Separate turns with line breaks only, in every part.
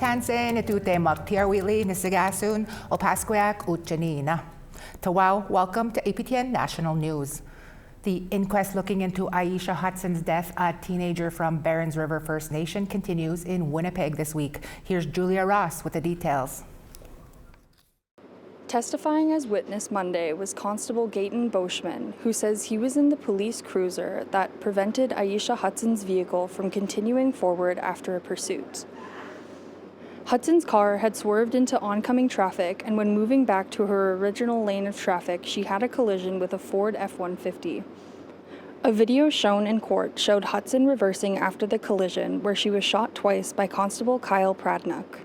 Tansen itute magtiarwili nisigasun o Pasquac Uchanina. Tawau, welcome to APTN National News. The inquest looking into Aisha Hudson's death, a teenager from Barons River First Nation, continues in Winnipeg this week. Here's Julia Ross with the details.
Testifying as witness Monday was Constable Gayton Boschman, who says he was in the police cruiser that prevented Aisha Hudson's vehicle from continuing forward after a pursuit. Hudson's car had swerved into oncoming traffic, and when moving back to her original lane of traffic, she had a collision with a Ford F-150. A video shown in court showed Hudson reversing after the collision, where she was shot twice by Constable Kyle Pradnuk.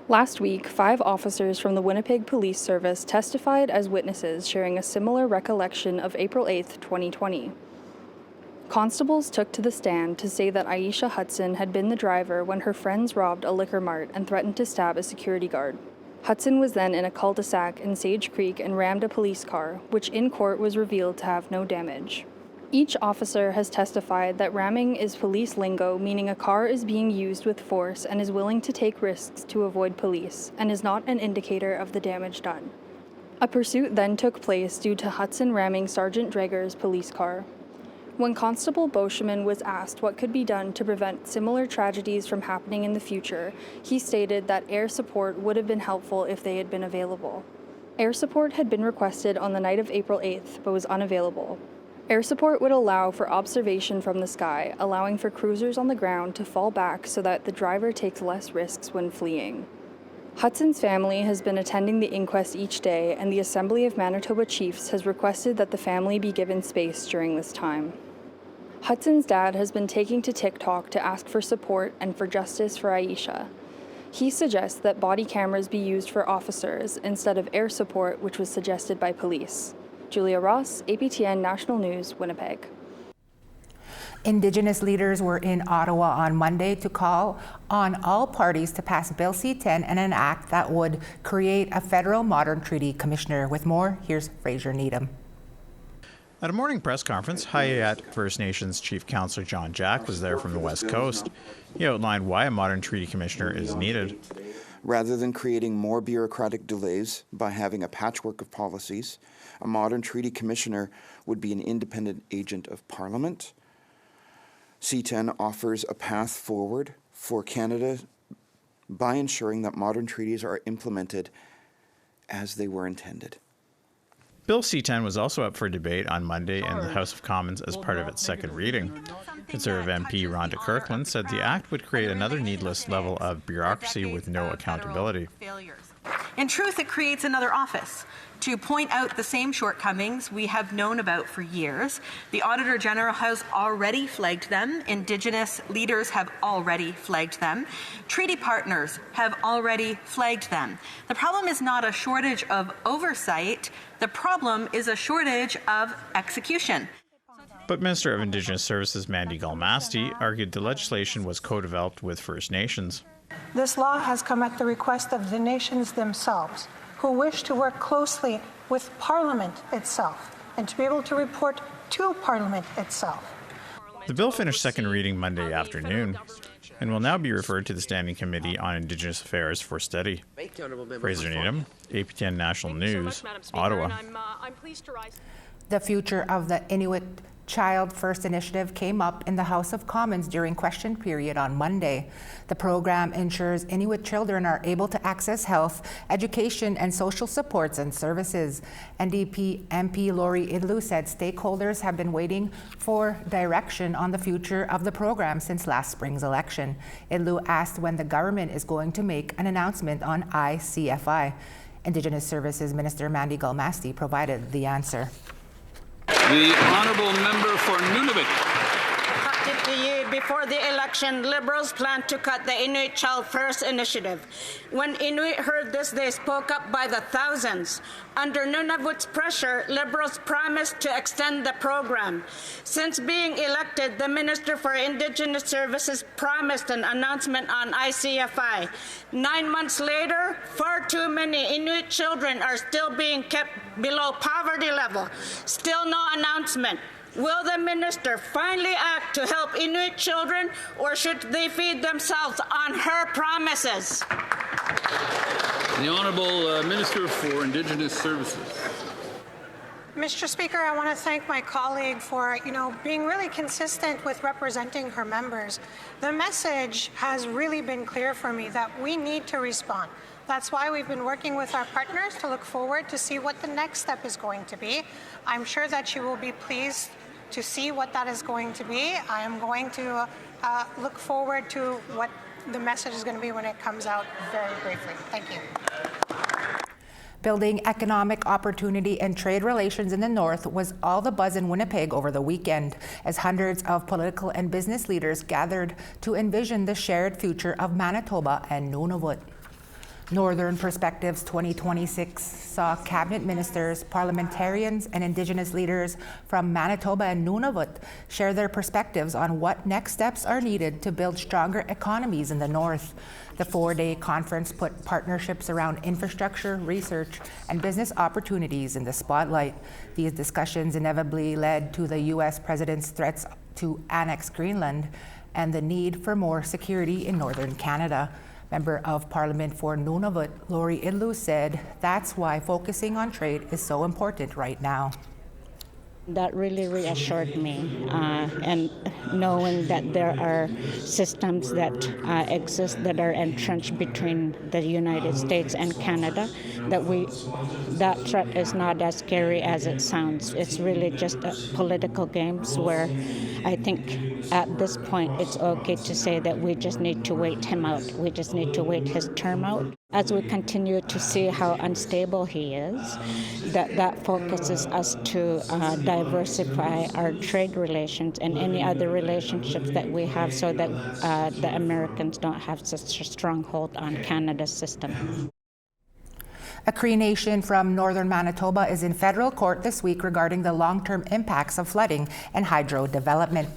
Last week, 5 officers from the Winnipeg Police Service testified as witnesses, sharing a similar recollection of April 8, 2020. Constables took to the stand to say that Aisha Hudson had been the driver when her friends robbed a liquor mart and threatened to stab a security guard. Hudson was then in a cul-de-sac in Sage Creek and rammed a police car, which in court was revealed to have no damage. Each officer has testified that ramming is police lingo, meaning a car is being used with force and is willing to take risks to avoid police, and is not an indicator of the damage done. A pursuit then took place due to Hudson ramming Sergeant Drager's police car. When Constable Boschman was asked what could be done to prevent similar tragedies from happening in the future, he stated that air support would have been helpful if they had been available. Air support had been requested on the night of April 8th, but was unavailable. Air support would allow for observation from the sky, allowing for cruisers on the ground to fall back so that the driver takes less risks when fleeing. Hudson's family has been attending the inquest each day, and the Assembly of Manitoba Chiefs has requested that the family be given space during this time. Hudson's dad has been taking to TikTok to ask for support and for justice for Aisha. He suggests that body cameras be used for officers instead of air support, which was suggested by police. Julia Ross, APTN National News, Winnipeg.
Indigenous leaders were in Ottawa on Monday to call on all parties to pass Bill C-10 and an act that would create a federal modern treaty commissioner. With more, here's Fraser Needham.
At a morning press conference, Hayat First Nations Chief Counsellor John Jack was there from the West Coast. He outlined why a modern treaty commissioner is needed.
Rather than creating more bureaucratic delays by having a patchwork of policies, a modern treaty commissioner would be an independent agent of Parliament. C-10 offers a path forward for Canada by ensuring that modern treaties are implemented as they were intended.
Bill C-10 was also up for debate on Monday in the House of Commons as part of its second reading. Conservative MP Rhonda Kirkland said the act would create another needless level of bureaucracy with no accountability.
In truth, it creates another office to point out the same shortcomings we have known about for years. The Auditor General has already flagged them. Indigenous leaders have already flagged them. Treaty partners have already flagged them. The problem is not a shortage of oversight. The problem is a shortage of execution.
But Minister of Indigenous Services Mandy Gull-Masty argued the legislation was co-developed with First Nations.
This law has come at the request of the nations themselves, who wish to work closely with Parliament itself and to be able to report to Parliament itself.
The bill finished second reading Monday afternoon and will now be referred to the Standing Committee on Indigenous Affairs for study. Fraser Needham, APTN National News, Ottawa.
The future of the Inuit Child First Initiative came up in the House of Commons during question period on Monday. The program ensures Inuit children are able to access health, education, and social supports and services. NDP MP Lori Idlu said stakeholders have been waiting for direction on the future of the program since last spring's election. Idlu asked when the government is going to make an announcement on ICFI. Indigenous Services Minister Mandy Gull-Masty provided the answer.
The honourable member for Nunavut.
The year before the election, Liberals planned to cut the Inuit Child First Initiative. When Inuit heard this, they spoke up by the thousands. Under Nunavut's pressure, Liberals promised to extend the program. Since being elected, the Minister for Indigenous Services promised an announcement on ICFI. 9 months later, far too many Inuit children are still being kept below poverty level. Still no announcement. Will the minister finally act to help Inuit children, or should they feed themselves on her promises?
The Honourable Minister for Indigenous Services.
Mr. Speaker, I want to thank my colleague for, being really consistent with representing her members. The message has really been clear for me that we need to respond. That's why we've been working with our partners to look forward to see what the next step is going to be. I'm sure that you will be pleased to see what that is going to be. I am going to look forward to what the message is going to be when it comes out very briefly. Thank you.
Building economic opportunity and trade relations in the North was all the buzz in Winnipeg over the weekend, as hundreds of political and business leaders gathered to envision the shared future of Manitoba and Nunavut. Northern Perspectives 2026 saw cabinet ministers, parliamentarians, and Indigenous leaders from Manitoba and Nunavut share their perspectives on what next steps are needed to build stronger economies in the North. The 4-day conference put partnerships around infrastructure, research, and business opportunities in the spotlight. These discussions inevitably led to the U.S. President's threats to annex Greenland and the need for more security in northern Canada. Member of Parliament for Nunavut, Lori Idlu, said that's why focusing on trade is so important right now.
That really reassured me, and knowing that there are systems that exist that are entrenched between the United States and Canada, that threat is not as scary as it sounds. It's really just political games where I think at this point it's okay to say that we just need to wait him out. We just need to wait his term out. As we continue to see how unstable he is, that focuses us to diversify our trade relations and any other relationships that we have so that the Americans don't have such a stronghold on Canada's system.
A Cree Nation from northern Manitoba is in federal court this week regarding the long-term impacts of flooding and hydro development.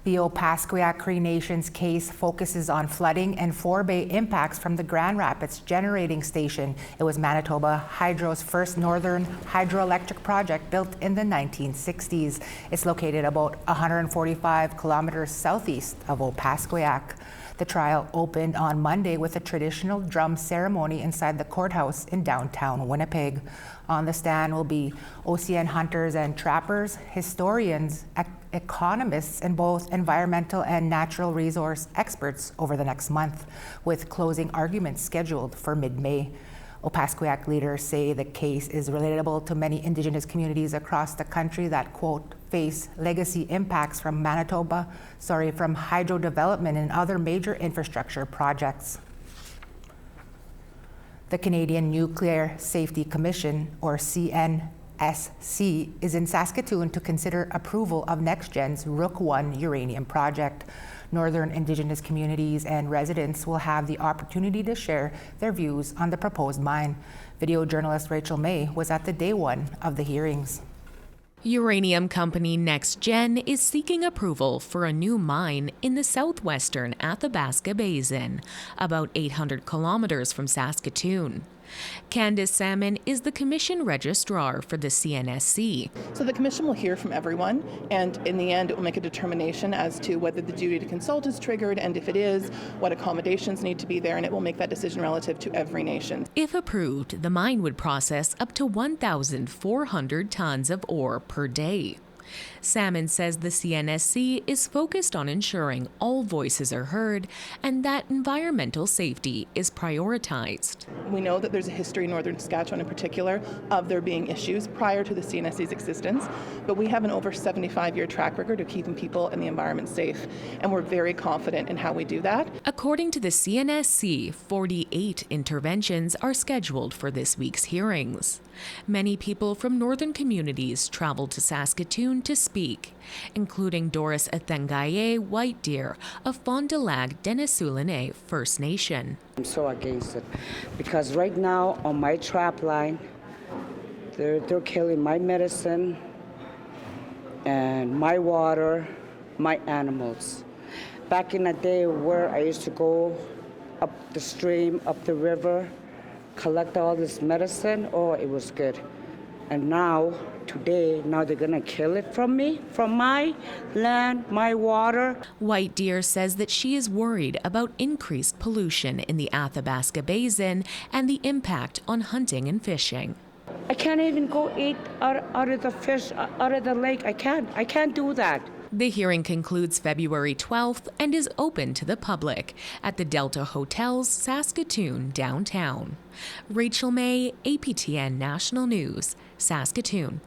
The Opaskwayak Cree Nation's case focuses on flooding and forebay impacts from the Grand Rapids Generating Station. It was Manitoba Hydro's first northern hydroelectric project built in the 1960s. It's located about 145 kilometers southeast of Opaskwayak. The trial opened on Monday with a traditional drum ceremony inside the courthouse in downtown Winnipeg. On the stand will be OCN hunters and trappers, historians, economists, and both environmental and natural resource experts over the next month, with closing arguments scheduled for mid-May. Opaskwayak leaders say the case is relatable to many Indigenous communities across the country that, quote, face legacy impacts from from hydro development and other major infrastructure projects. The Canadian Nuclear Safety Commission, or CNSC, is in Saskatoon to consider approval of NextGen's Rook I uranium project. Northern Indigenous communities and residents will have the opportunity to share their views on the proposed mine. Video journalist Rachel May was at the day one of the hearings.
Uranium company NextGen is seeking approval for a new mine in the southwestern Athabasca Basin, about 800 kilometers from Saskatoon. Candice Salmon is the commission registrar for the CNSC.
So the commission will hear from everyone, and in the end it will make a determination as to whether the duty to consult is triggered, and if it is, what accommodations need to be there, and it will make that decision relative to every nation.
If approved, the mine would process up to 1,400 tons of ore per day. Salmon says the CNSC is focused on ensuring all voices are heard and that environmental safety is prioritized.
We know that there's a history in northern Saskatchewan in particular of there being issues prior to the CNSC's existence, but we have an over 75-year track record of keeping people and the environment safe, and we're very confident in how we do that.
According to the CNSC, 48 interventions are scheduled for this week's hearings. Many people from northern communities traveled to Saskatoon to speak, including Doris Athengaye White Deer of Fond du Lac Denisoulene First Nation.
I'm so against it because right now on my trap line, they're killing my medicine and my water, my animals. Back in the day where I used to go up the stream, up the river, collect all this medicine, oh, it was good. And now, today, they're gonna kill it from me, from my land, my water.
White Deer says that she is worried about increased pollution in the Athabasca Basin and the impact on hunting and fishing.
I can't even go eat out of the fish, out of the lake. I can't do that.
The hearing concludes February 12th and is open to the public at the Delta Hotels, Saskatoon, downtown. Rachel May, APTN National News, Saskatoon.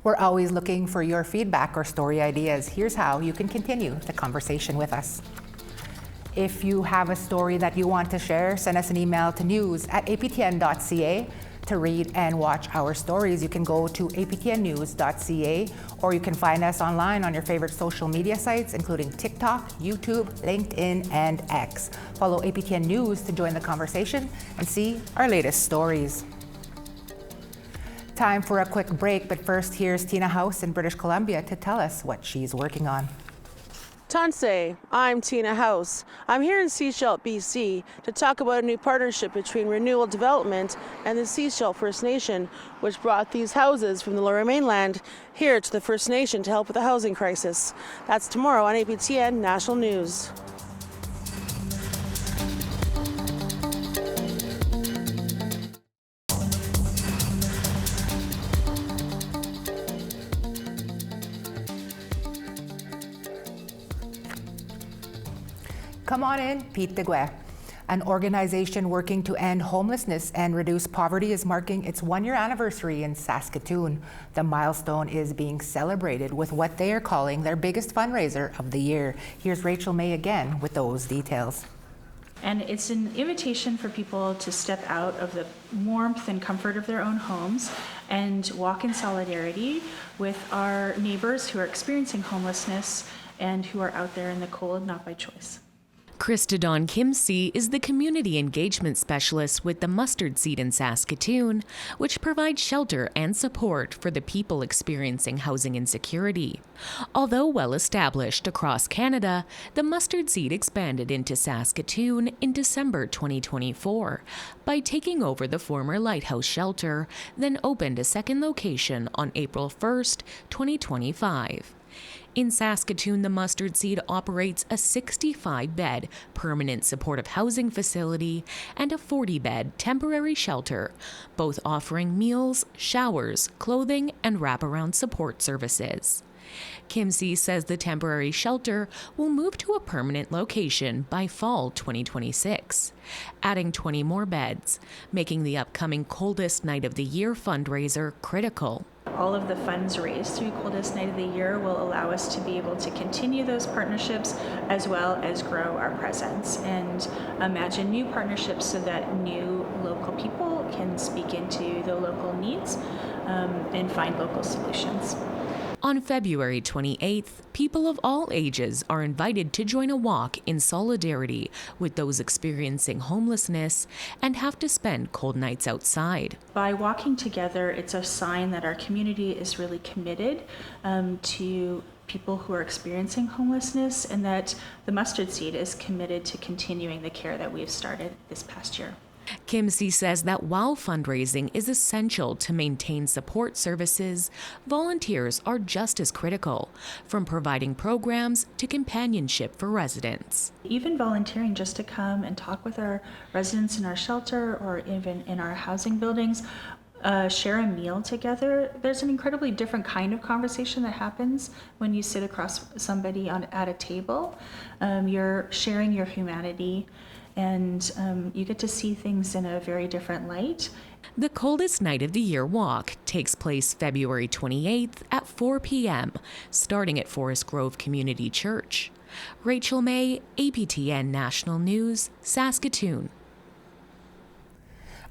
We're always looking for your feedback or story ideas. Here's how you can continue the conversation with us. If you have a story that you want to share, send us an email to news@aptn.ca. To read and watch our stories, you can go to aptnnews.ca, or you can find us online on your favorite social media sites, including TikTok, YouTube, LinkedIn, and X. Follow APTN News to join the conversation and see our latest stories. Time for a quick break, but first here's Tina House in British Columbia to tell us what she's working on.
Tansei, I'm Tina House. I'm here in Sechelt, BC, to talk about a new partnership between Renewal Development and the Sechelt First Nation, which brought these houses from the Lower Mainland here to the First Nation to help with the housing crisis. That's tomorrow on APTN National News.
Come on in, Pete DeGuet. An organization working to end homelessness and reduce poverty is marking its one-year anniversary in Saskatoon. The milestone is being celebrated with what they are calling their biggest fundraiser of the year. Here's Rachel May again with those details.
And it's an invitation for people to step out of the warmth and comfort of their own homes and walk in solidarity with our neighbors who are experiencing homelessness and who are out there in the cold, not by choice.
Krista Dawn Kimsey is the Community Engagement Specialist with the Mustard Seed in Saskatoon, which provides shelter and support for the people experiencing housing insecurity. Although well established across Canada, the Mustard Seed expanded into Saskatoon in December 2024 by taking over the former Lighthouse Shelter, then opened a second location on April 1st, 2025. In Saskatoon, the Mustard Seed operates a 65-bed permanent supportive housing facility and a 40-bed temporary shelter, both offering meals, showers, clothing, and wraparound support services. Kimsey says the temporary shelter will move to a permanent location by fall 2026, adding 20 more beds, making the upcoming Coldest Night of the Year fundraiser critical.
All of the funds raised through Coldest Night of the Year will allow us to be able to continue those partnerships as well as grow our presence and imagine new partnerships so that new local people can speak into the local needs and find local solutions.
On February 28th, people of all ages are invited to join a walk in solidarity with those experiencing homelessness and have to spend cold nights outside.
By walking together, it's a sign that our community is really committed to people who are experiencing homelessness and that the Mustard Seed is committed to continuing the care that we've started this past year.
Kimsey says that while fundraising is essential to maintain support services, volunteers are just as critical, from providing programs to companionship for residents.
Even volunteering just to come and talk with our residents in our shelter or even in our housing buildings, share a meal together, there's an incredibly different kind of conversation that happens when you sit across somebody at a table. You're sharing your humanity, and you get to see things in a very different light.
The Coldest Night of the Year walk takes place February 28th at 4 p.m., starting at Forest Grove Community Church. Rachel May, APTN National News, Saskatoon.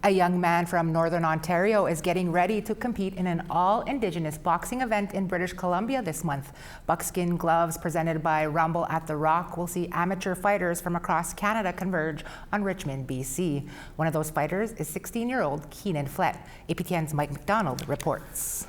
A young man from Northern Ontario is getting ready to compete in an all-Indigenous boxing event in British Columbia this month. Buckskin gloves presented by Rumble at the Rock will see amateur fighters from across Canada converge on Richmond, BC. One of those fighters is 16-year-old Keenan Flett. APTN's Mike McDonald reports.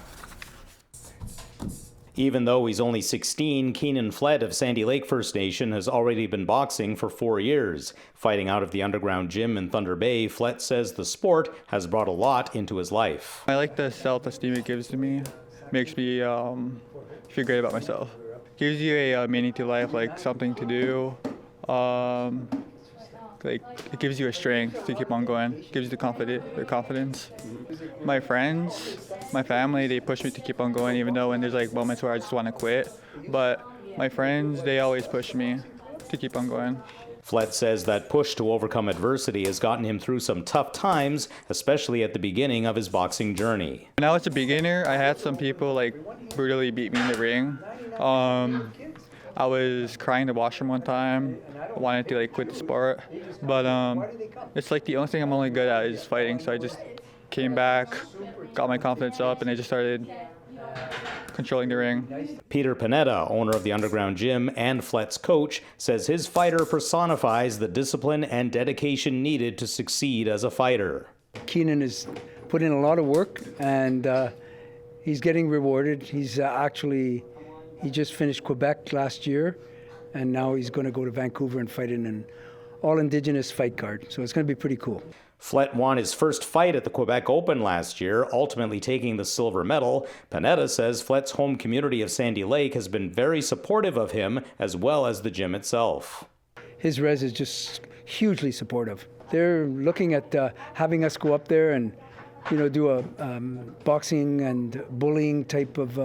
Even though he's only 16, Keenan Flett of Sandy Lake First Nation has already been boxing for 4 years. Fighting out of the underground gym in Thunder Bay, Flett says the sport has brought a lot into his life.
I like the self-esteem it gives to me. Makes me feel great about myself. Gives you a meaning to life, like something to do. Like it gives you a strength to keep on going. It gives you the confidence. My friends, my family, they push me to keep on going, even though when there's like moments where I just want to quit. But my friends, they always push me to keep on going.
Flett says that push to overcome adversity has gotten him through some tough times, especially at the beginning of his boxing journey.
When I was a beginner, I had some people like brutally beat me in the ring. I was crying in the washroom one time. I wanted to like quit the sport, but it's like the only thing I'm only good at is fighting. So I just came back, got my confidence up, and I just started controlling the ring.
Peter Panetta, owner of the underground gym and Flett's coach, says his fighter personifies the discipline and dedication needed to succeed as a fighter.
Keenan has put in a lot of work, and he's getting rewarded. He just finished Quebec last year, and now he's going to go to Vancouver and fight in an all-Indigenous fight card. So it's going to be pretty cool.
Flett won his first fight at the Quebec Open last year, ultimately taking the silver medal. Panetta says Flett's home community of Sandy Lake has been very supportive of him, as well as the gym itself.
His res is just hugely supportive. They're looking at having us go up there and, do a boxing and bullying type of,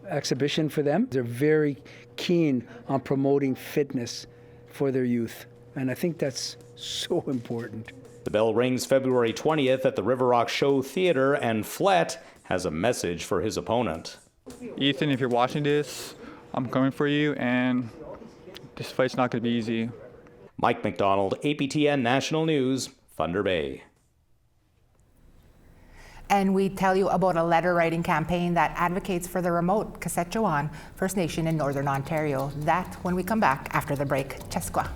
exhibition for them. They're very keen on promoting fitness for their youth, and I think that's so important.
The bell rings February 20th at the River Rock Show Theatre, and Flett has a message for his opponent.
Ethan, if you're watching this, I'm coming for you, and this fight's not going to be easy.
Mike McDonald, APTN National News, Thunder Bay.
And we tell you about a letter writing campaign that advocates for the remote Kashechewan First Nation in Northern Ontario. That when we come back after the break. Cheskwa.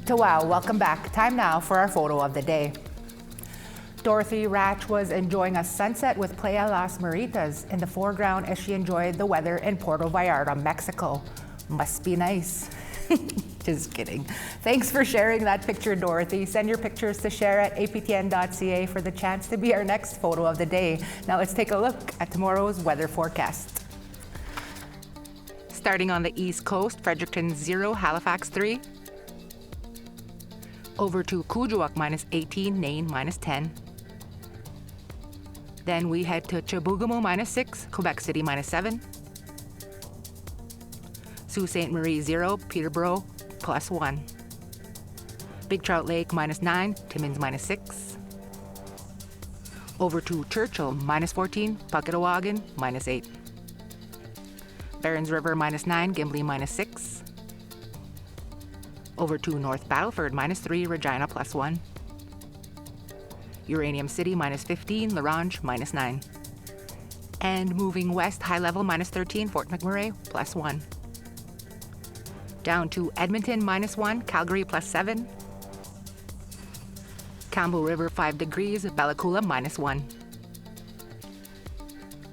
Wow, welcome back. Time now for our photo of the day. Dorothy Ratch was enjoying a sunset with Playa Las Maritas in the foreground as she enjoyed the weather in Puerto Vallarta, Mexico. Must be nice. Just kidding. Thanks for sharing that picture, Dorothy. Send your pictures to share@aptn.ca for the chance to be our next photo of the day. Now let's take a look at tomorrow's weather forecast. Starting on the East Coast, Fredericton 0, Halifax 3. Over to Kuujjuaq -18, Nain -10. Then we head to Chibougamau -6, Quebec City -7. Sault Ste. Marie 0, Peterborough +1. Big Trout Lake -9, Timmins -6. Over to Churchill -14, Pucketawagan -8. Barons River -9, Gimli -6. Over to North Battleford -3, Regina +1. Uranium City -15, La Ronge -9. And moving west, high level -13, Fort McMurray +1. Down to Edmonton -1, Calgary +7. Campbell River 5 degrees, Bella Coola -1.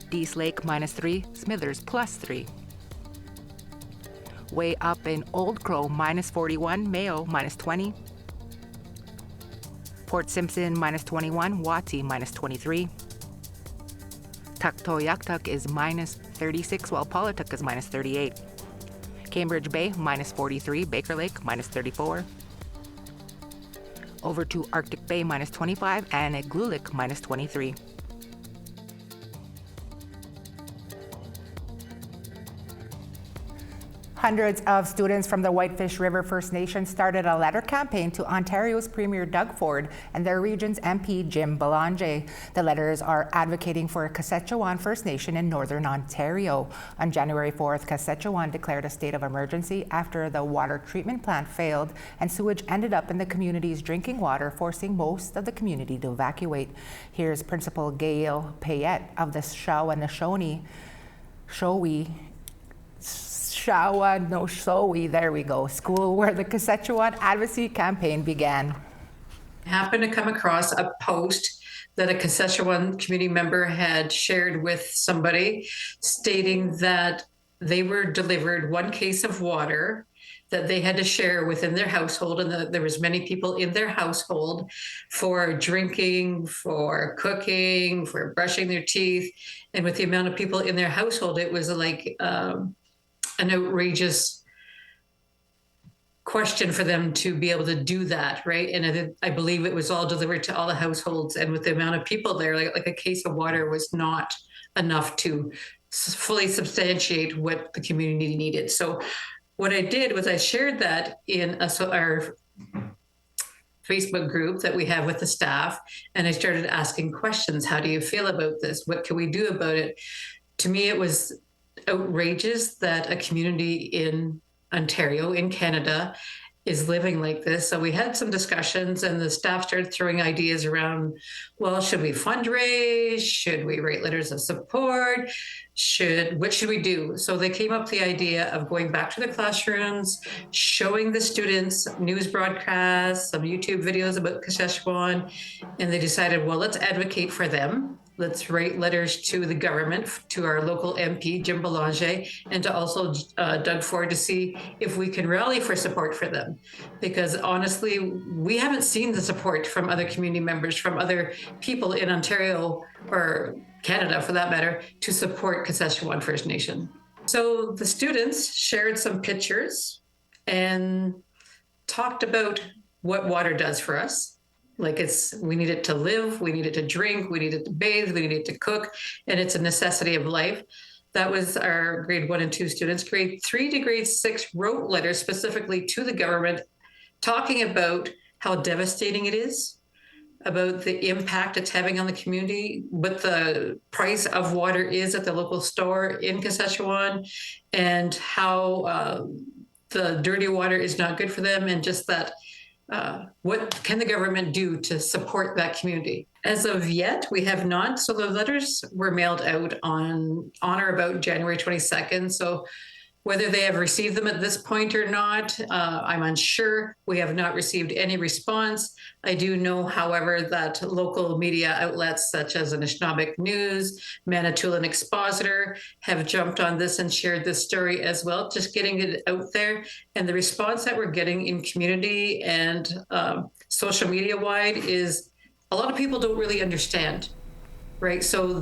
Dease Lake -3, Smithers +3. Way up in Old Crow -41, Mayo -20. Port Simpson -21, Wattie -23. Tuktoyaktuk is -36, while Paulatuk is -38. Cambridge Bay -43, Baker Lake -34. Over to Arctic Bay -25 and Igloolik -23. Hundreds of students from the Whitefish River First Nation started a letter campaign to Ontario's Premier Doug Ford and their region's MP Jim Belanger. The letters are advocating for Kashechewan First Nation in Northern Ontario. On January 4th, Kashechewan declared a state of emergency after the water treatment plant failed and sewage ended up in the community's drinking water, forcing most of the community to evacuate. Here's Principal Gail Payette of the Shawanashoni Showe Shawa no Showi, there we go, school where the Kashechewan advocacy campaign began.
I happened to come across a post that a Kashechewan community member had shared with somebody stating that they were delivered one case of water that they had to share within their household, and that there was many people in their household for drinking, for cooking, for brushing their teeth. And with the amount of people in their household, it was like an outrageous question for them to be able to do that, right? And I believe it was all delivered to all the households. And with the amount of people there, like a case of water was not enough to fully substantiate what the community needed. So what I did was I shared that in our Facebook group that we have with the staff, and I started asking questions. How do you feel about this? What can we do about it? To me, it was outrageous that a community in Ontario, in Canada, is living like this. So we had some discussions, and the staff started throwing ideas around, well, should we fundraise? Should we write letters of support? What should we do? So they came up with the idea of going back to the classrooms, showing the students news broadcasts, some YouTube videos about Kashechewan, and they decided, well, let's advocate for them. Let's write letters to the government, to our local MP, Jim Belanger, and to also Doug Ford, to see if we can rally for support for them. Because honestly, we haven't seen the support from other community members, from other people in Ontario or Canada for that matter, to support Kashechewan First Nation. So the students shared some pictures and talked about what water does for us. Like we need it to live, we need it to drink, we need it to bathe, we need it to cook, and it's a necessity of life. That was our grade 1 and 2 students. Grade 3 to grade 6 wrote letters specifically to the government talking about how devastating it is, about the impact it's having on the community, what the price of water is at the local store in Kashechewan, and how the dirty water is not good for them, and just that what can the government do to support that community? As of yet, we have not. So the letters were mailed out on or about January 22nd. So whether they have received them at this point or not, I'm unsure. We have not received any response. I do know, however, that local media outlets such as Anishinaabeg News, Manitoulin Expositor have jumped on this and shared this story as well, just getting it out there. And the response that we're getting in community and social media wide is a lot of people don't really understand, right? So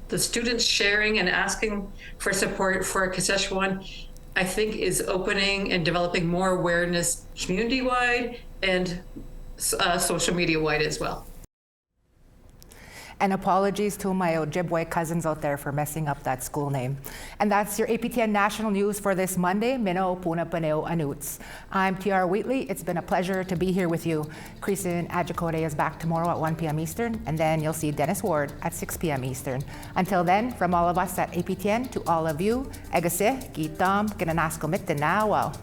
the students sharing and asking for support for Kashechewan, I think, is opening and developing more awareness community-wide and social media-wide as well.
And apologies to my Ojibwe cousins out there for messing up that school name. And that's your APTN National News for this Monday, Mino Puna Paneo Anuts. I'm TR Wheatley. It's been a pleasure to be here with you. Creason Adjokode is back tomorrow at 1 p.m. Eastern, and then you'll see Dennis Ward at 6 p.m. Eastern. Until then, from all of us at APTN to all of you, Egase, Gitam, Kinanasko Mitinawa.